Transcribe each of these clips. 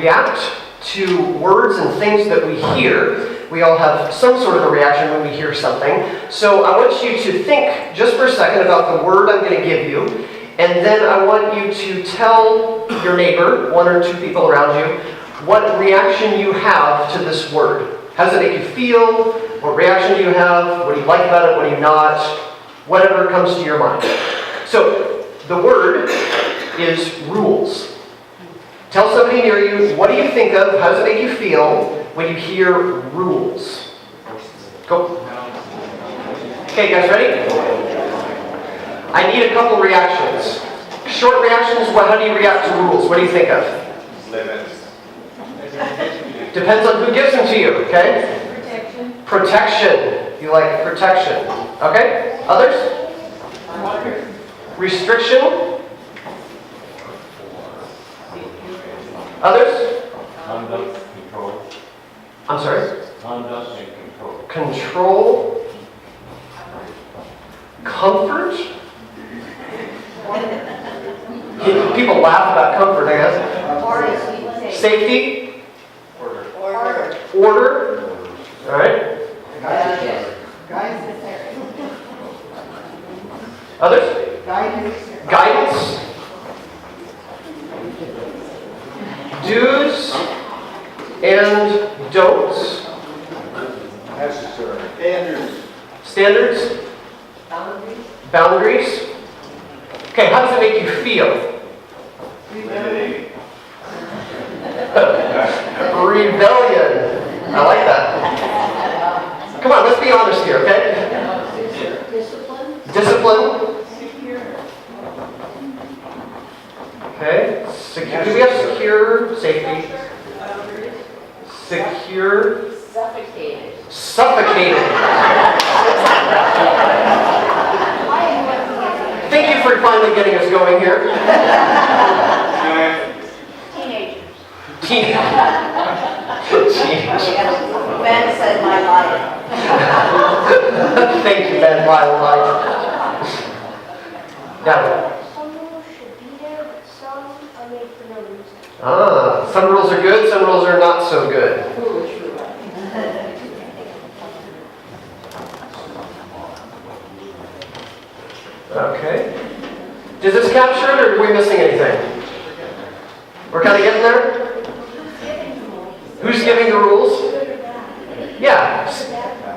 react to words and things that we hear. We all have some sort of a reaction when we hear something. So I want you to think just for a second about the word I'm going to give you. And then I want you to tell your neighbor, one or two people around you, what reaction you have to this word. How does it make you feel? What reaction do you have? What do you like about it? What do you not? Whatever comes to your mind. So the word is rules. Tell somebody near you, what do you think of? How does it make you feel when you hear rules? Go. Okay, guys, ready? I need a couple reactions. Short reactions, how do you react to rules? What do you think of? Limits. Depends on who gives them to you, okay? Protection. Protection. You like protection. Okay? Others? Restriction. Others? Conduct, control. I'm sorry? Conduct and control. Control. Comfort. People laugh about comfort, I guess. Safety. Order. All right. Others? Guidance. Do's and don'ts. Necessary. Standards. Boundaries. Okay, how does it make you feel? Rebellion. I like that. Come on, let's be honest here, okay? Discipline. Okay. Do we have secure? Safety. Secure. Suffocated. Thank you for finally getting us going here. Teenagers. Ben said my life. Thank you, Ben. My life. Now, Some rules should be there, but some are made for no reason. some rules are good, some rules are not so good. Okay. Does this capture it, or are we missing anything? We're kind of getting there? Who's giving the rules? Yeah.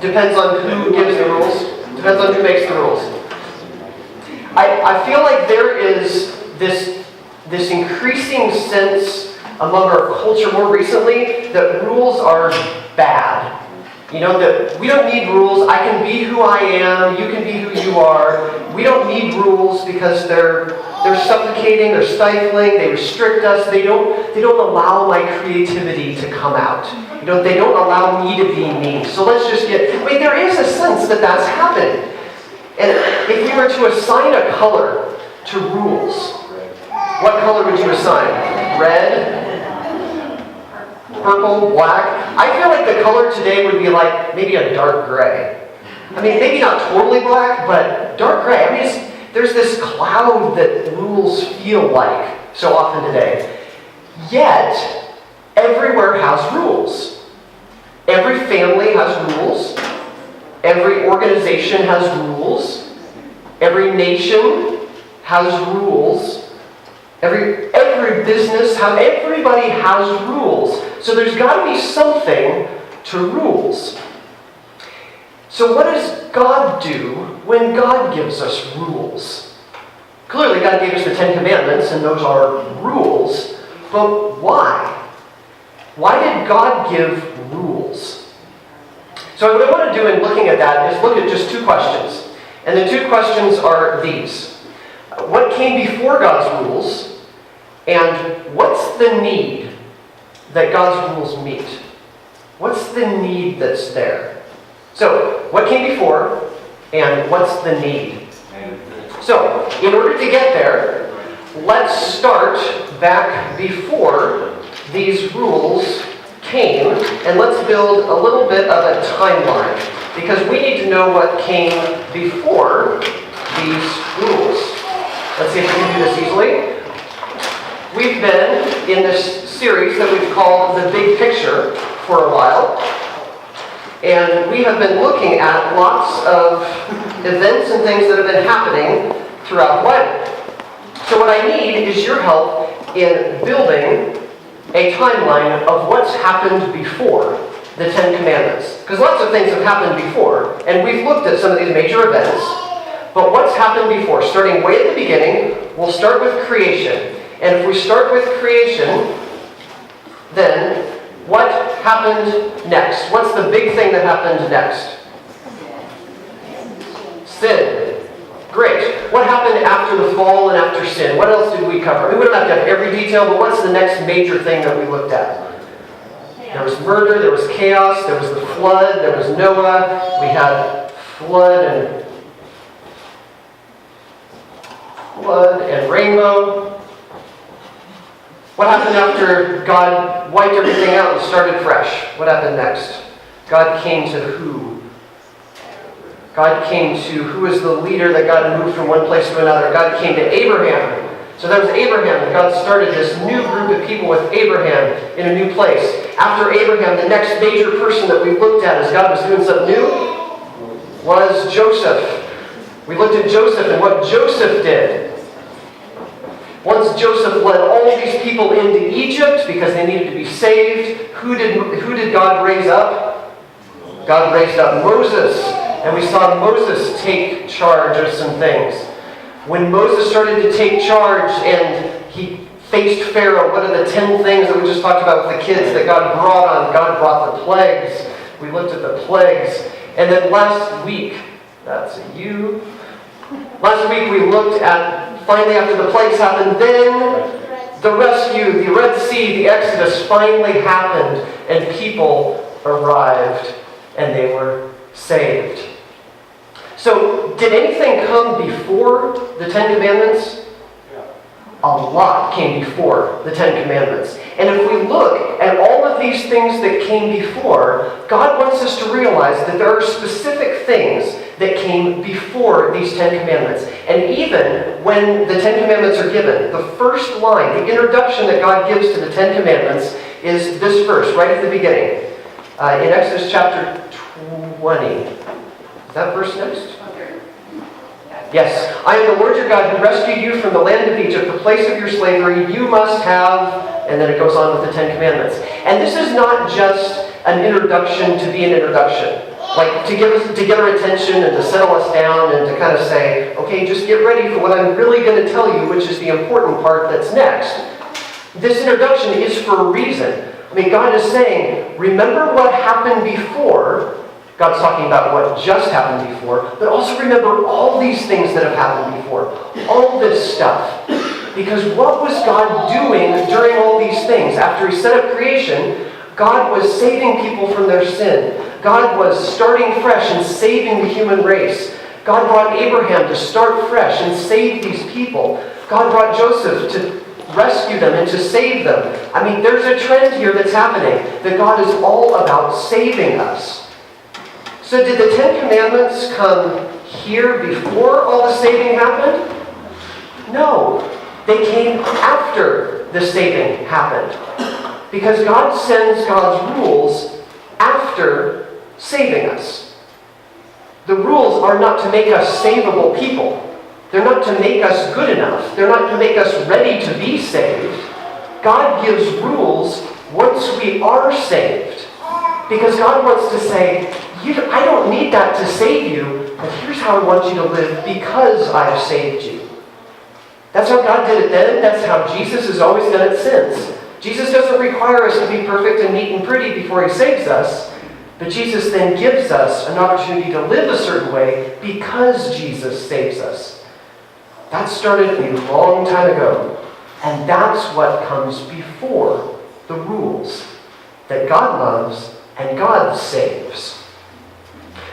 Depends on who gives the rules. Depends on who makes the rules. I feel like there is this increasing sense among our culture more recently that rules are bad. You know, that we don't need rules. I can be who I am. You can be who you are. We don't need rules because they're suffocating, they're stifling, they restrict us. They don't allow my creativity to come out. You know, they don't allow me to be me. So let's just there is a sense that that's happening. And if we were to assign a color to rules, what color would you assign? Red? Purple? Black? I feel like the color today would be like maybe a dark gray. I mean, maybe not totally black, but dark gray. I mean, there's this cloud that rules feel like so often today. Yet, everywhere has rules. Every family has rules. Every organization has rules. Every nation has rules. Every business, everybody has rules. So there's got to be something to rules. So what does God do when God gives us rules? Clearly God gave us the 10 Commandments, and those are rules. But why? Why did God give rules? So what I want to do in looking at that is look at just two questions. And the two questions are these. What came before God's rules? And what's the need that God's rules meet? What's the need that's there? So, what came before, and what's the need? So, in order to get there, let's start back before these rules came, and let's build a little bit of a timeline, because we need to know what came before these rules. Let's see if we can do this easily. We've been in this series that we've called The Big Picture for a while. And we have been looking at lots of events and things that have been happening throughout the Bible. So what I need is your help in building a timeline of what's happened before the Ten Commandments. Because lots of things have happened before, and we've looked at some of these major events. But what's happened before? Starting way at the beginning, we'll start with creation. And if we start with creation, then what happened next? What's the big thing that happened next? Sin. Great. What happened after the fall and after sin? What else did we cover? We don't have to have every detail, but what's the next major thing that we looked at? There was murder, there was chaos, there was the flood, there was Noah, we had flood and rainbow. What happened after God wiped everything out and started fresh? What happened next? God came to who? God came to who is the leader that God moved from one place to another? God came to Abraham. So that was Abraham. God started this new group of people with Abraham in a new place. After Abraham, the next major person that we looked at as God was doing something new was Joseph. We looked at Joseph and what Joseph did. Once Joseph led all these people into Egypt because they needed to be saved, who did God raise up? God raised up Moses. And we saw Moses take charge of some things. When Moses started to take charge and he faced Pharaoh, what are the 10 things that we just talked about with the kids that God brought on? God brought the plagues. We looked at the plagues. And then last week, that's you. Last week we looked at, finally after the plagues happened, then the rescue, the Red Sea, the Exodus finally happened and people arrived and they were saved. So, did anything come before the Ten Commandments? A lot came before the Ten Commandments. And if we look at all of these things that came before, God wants us to realize that there are specific things that came before these Ten Commandments. And even when the Ten Commandments are given, the first line, the introduction that God gives to the Ten Commandments is this verse, right at the beginning. In Exodus chapter 20. Is that verse next? Yes. I am the Lord your God who rescued you from the land of Egypt, the place of your slavery. You must have, and then it goes on with the Ten Commandments. And this is not just an introduction to be an introduction. Like to get our attention and to settle us down and to kind of say, okay, just get ready for what I'm really going to tell you, which is the important part that's next. This introduction is for a reason. I mean, God is saying, remember what happened before. God's talking about what just happened before, but also remember all these things that have happened before. All this stuff. Because what was God doing during all these things? After He set up creation, God was saving people from their sin. God was starting fresh and saving the human race. God brought Abraham to start fresh and save these people. God brought Joseph to rescue them and to save them. I mean, there's a trend here that's happening, that God is all about saving us. So did the Ten Commandments come here before all the saving happened? No. They came after the saving happened. Because God sends God's rules after saving us. The rules are not to make us savable people. They're not to make us good enough. They're not to make us ready to be saved. God gives rules once we are saved. Because God wants to say, I don't need that to save you, but here's how I want you to live because I've saved you. That's how God did it then. That's how Jesus has always done it since. Jesus doesn't require us to be perfect and neat and pretty before He saves us, but Jesus then gives us an opportunity to live a certain way because Jesus saves us. That started a long time ago, and that's what comes before the rules that God loves and God saves.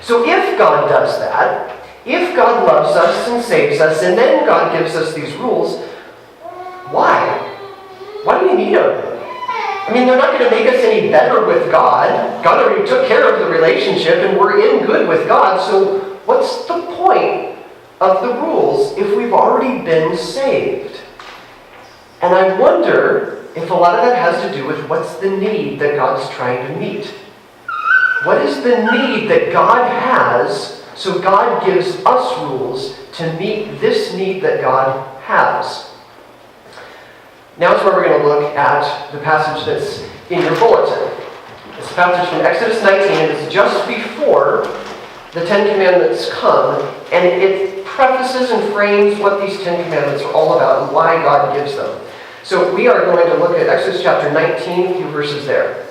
So if God does that, if God loves us and saves us, and then God gives us these rules, why? Why do we need them? I mean, they're not going to make us any better with God. God already took care of the relationship, and we're in good with God, so what's the point of the rules if we've already been saved? And I wonder if a lot of that has to do with what's the need that God's trying to meet. What is the need that God has, so God gives us rules to meet this need that God has? Now is where we're going to look at the passage that's in your bulletin. It's a passage from Exodus 19, and it's just before the Ten Commandments come, and it prefaces and frames what these Ten Commandments are all about and why God gives them. So we are going to look at Exodus chapter 19, a few verses there.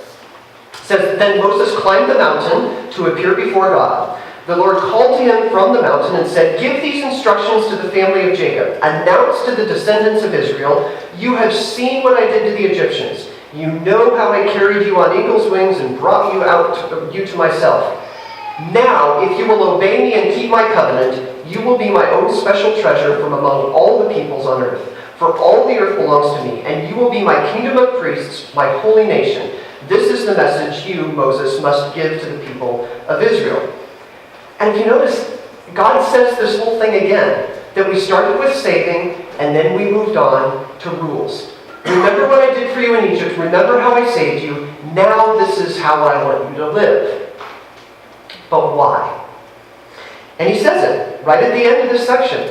It says, "Then Moses climbed the mountain to appear before God. The Lord called to him from the mountain and said, 'Give these instructions to the family of Jacob. Announce to the descendants of Israel, you have seen what I did to the Egyptians. You know how I carried you on eagle's wings and brought you to myself. Now, if you will obey me and keep my covenant, you will be my own special treasure from among all the peoples on earth. For all the earth belongs to me, and you will be my kingdom of priests, my holy nation. This is the message you, Moses, must give to the people of Israel.'" And if you notice, God says this whole thing again, that we started with saving, and then we moved on to rules. Remember what I did for you in Egypt. Remember how I saved you. Now this is how I want you to live. But why? And he says it right at the end of this section.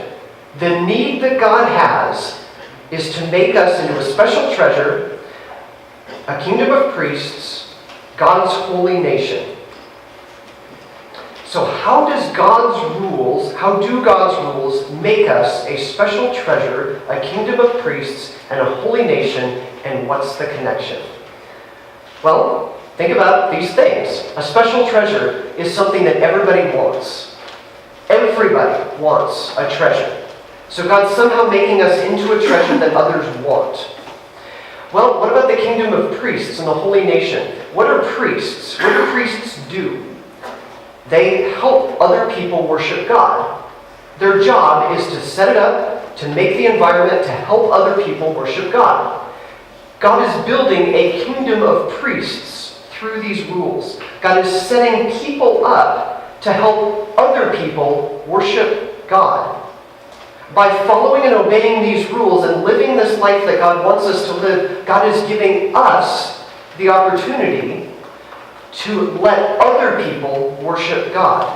The need that God has is to make us into a special treasure, a kingdom of priests, God's holy nation. So how do God's rules make us a special treasure, a kingdom of priests, and a holy nation, and what's the connection? Well, think about these things. A special treasure is something that everybody wants. Everybody wants a treasure. So God's somehow making us into a treasure that others want. Well, what about the kingdom of priests and the holy nation? What are priests? What do priests do? They help other people worship God. Their job is to set it up, to make the environment, to help other people worship God. God is building a kingdom of priests through these rules. God is setting people up to help other people worship God. By following and obeying these rules and living this life that God wants us to live, God is giving us the opportunity to let other people worship God.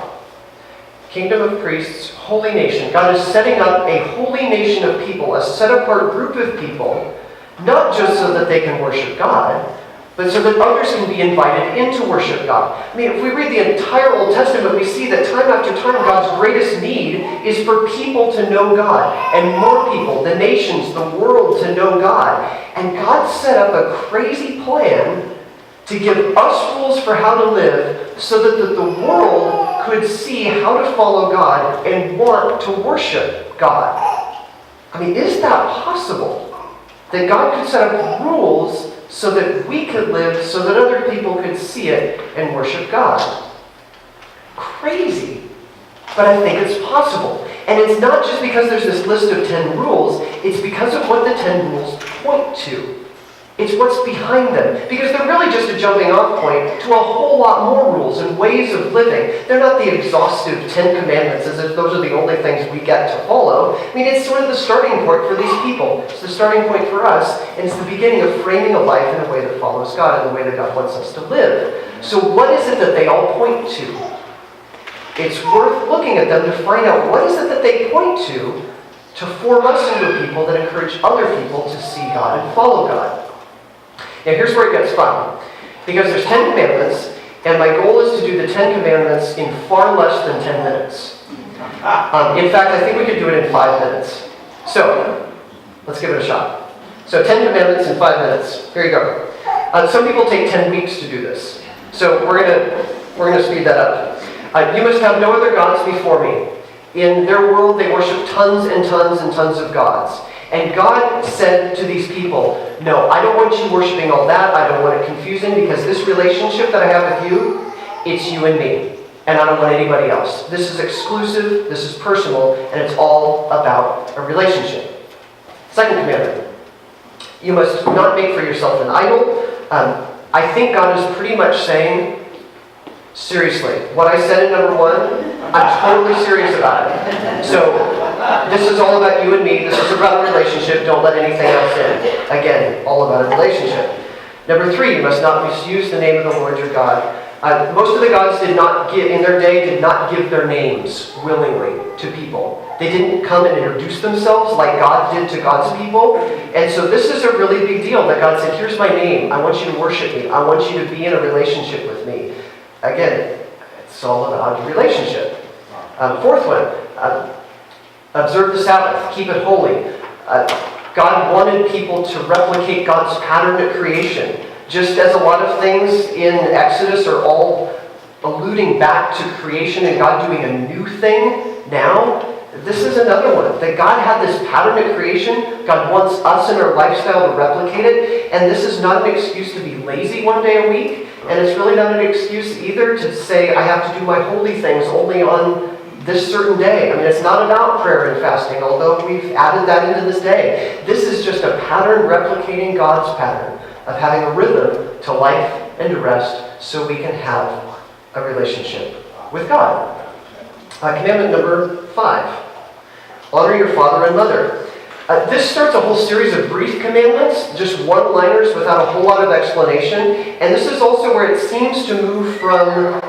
Kingdom of priests, holy nation. God is setting up a holy nation of people, a set-apart group of people, not just so that they can worship God, but so that others can be invited in to worship God. I mean, if we read the entire Old Testament, we see that time after time, God's greatest need is for people to know God, and more people, the nations, the world, to know God. And God set up a crazy plan to give us rules for how to live so that the world could see how to follow God and want to worship God. I mean, is that possible? That God could set up rules so that we could live, so that other people could see it and worship God. Crazy. But I think it's possible. And it's not just because there's this list of 10 rules, it's because of what the 10 rules point to. It's what's behind them. Because they're really just a jumping off point to a whole lot more rules and ways of living. They're not the exhaustive 10 commandments as if those are the only things we get to follow. I mean, it's sort of the starting point for these people. It's the starting point for us, and it's the beginning of framing a life in a way that follows God, in the way that God wants us to live. So what is it that they all point to? It's worth looking at them to find out what is it that they point to form us into a people that encourage other people to see God and follow God. Now here's where it gets fun. Because there's 10 commandments, and my goal is to do the 10 commandments in far less than 10 minutes. In fact, I think we could do it in 5 minutes. So, let's give it a shot. So 10 commandments in 5 minutes. Here you go. Some people take 10 weeks to do this. So we're gonna speed that up. You must have no other gods before me. In their world, they worship tons and tons and tons of gods. And God said to these people, no, I don't want you worshiping all that. I don't want it confusing, because this relationship that I have with you, it's you and me. And I don't want anybody else. This is exclusive, this is personal, and it's all about a relationship. Second commandment, you must not make for yourself an idol. I think God is pretty much saying, seriously, what I said in number 1, I'm totally serious about it. So This is all about you and me. This is about a relationship. Don't let anything else in. Again, all about a relationship. Number 3, you must not misuse the name of the Lord your God. Most of the gods in their day did not give their names willingly to people. They didn't come and introduce themselves like God did to God's people. And so this is a really big deal that God said, here's my name. I want you to worship me. I want you to be in a relationship with me. Again, it's all about relationship. 4th one, observe the Sabbath. Keep it holy. God wanted people to replicate God's pattern at creation. Just as a lot of things in Exodus are all alluding back to creation and God doing a new thing now, this is another one. That God had this pattern at creation. God wants us in our lifestyle to replicate it. And this is not an excuse to be lazy one day a week. And it's really not an excuse either to say, I have to do my holy things only on this certain day. I mean, it's not about prayer and fasting, although we've added that into this day. This is just a pattern replicating God's pattern of having a rhythm to life and to rest so we can have a relationship with God. Commandment number 5, honor your father and mother. This starts a whole series of brief commandments, just one-liners without a whole lot of explanation. And this is also where it seems to move from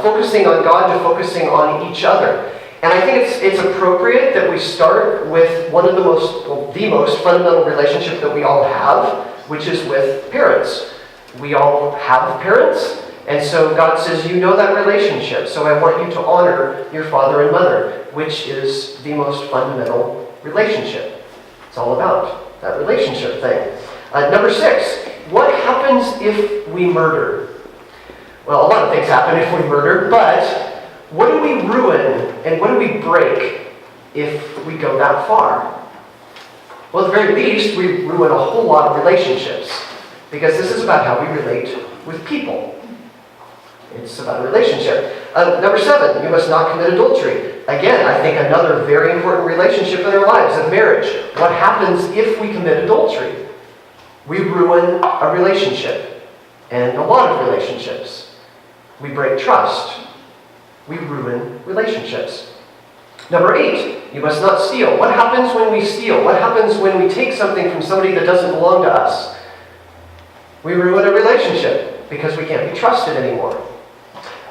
focusing on God to focusing on each other. And I think it's appropriate that we start with one of the most fundamental relationship that we all have, which is with parents. We all have parents, and so God says, you know that relationship, so I want you to honor your father and mother, which is the most fundamental relationship. It's all about that relationship thing. Number 6, what happens if we murder? Well, a lot of things happen if we murder, but what do we ruin and what do we break if we go that far? Well, at the very least, we ruin a whole lot of relationships, because this is about how we relate with people. It's about a relationship. Number 7, you must not commit adultery. Again, I think another very important relationship in our lives of marriage. What happens if we commit adultery? We ruin a relationship, and a lot of relationships. We break trust. We ruin relationships. Number 8, you must not steal. What happens when we steal? What happens when we take something from somebody that doesn't belong to us? We ruin a relationship because we can't be trusted anymore.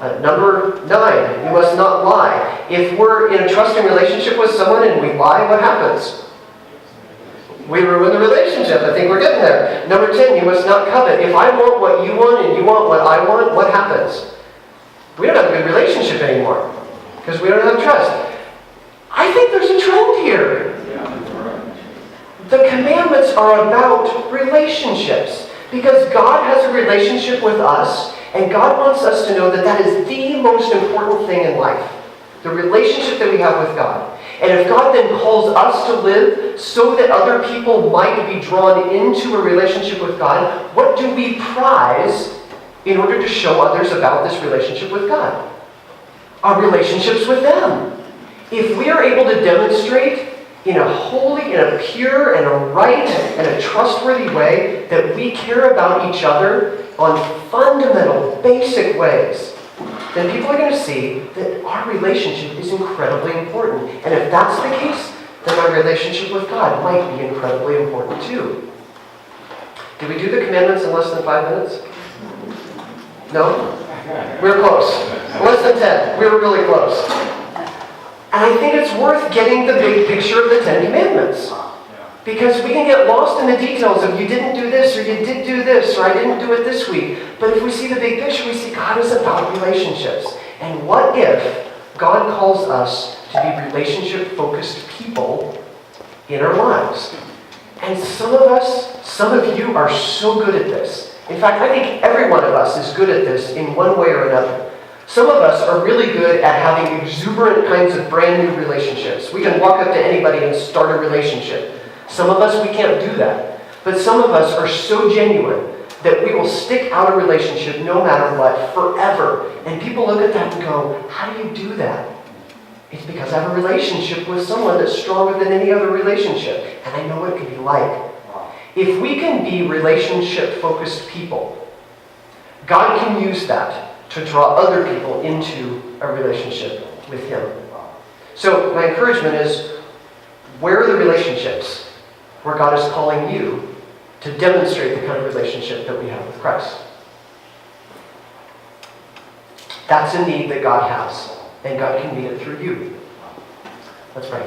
Number 9, you must not lie. If we're in a trusting relationship with someone and we lie, what happens? We ruin the relationship. I think we're getting there. Number 10, you must not covet. If I want what you want and you want what I want, what happens? We don't have a good relationship anymore because we don't have trust. I think there's a trend here. The commandments are about relationships because God has a relationship with us, and God wants us to know that that is the most important thing in life, the relationship that we have with God. And if God then calls us to live so that other people might be drawn into a relationship with God, what do we prize in order to show others about this relationship with God? Our relationships with them. If we are able to demonstrate in a holy, in a pure, and a right, and a trustworthy way that we care about each other on fundamental, basic ways, then people are going to see that our relationship is incredibly important. And if that's the case, then our relationship with God might be incredibly important too. Did we do the commandments in less than 5 minutes? No? We were close. Less than 10. We were really close. And I think it's worth getting the big picture of the 10 Commandments. Because we can get lost in the details of you didn't do this, or you did do this, or I didn't do it this week. But if we see the big picture, we see God is about relationships. And what if God calls us to be relationship-focused people in our lives? And some of you are so good at this. In fact, I think every one of us is good at this in one way or another. Some of us are really good at having exuberant kinds of brand new relationships. We can walk up to anybody and start a relationship. Some of us, we can't do that. But some of us are so genuine that we will stick out a relationship no matter what, forever. And people look at that and go, how do you do that? It's because I have a relationship with someone that's stronger than any other relationship. And I know what it can be like. If we can be relationship-focused people, God can use that to draw other people into a relationship with Him. So my encouragement is, Where are the relationships where God is calling you to demonstrate the kind of relationship that we have with Christ? That's a need that God has, and God can meet it through you. Let's pray.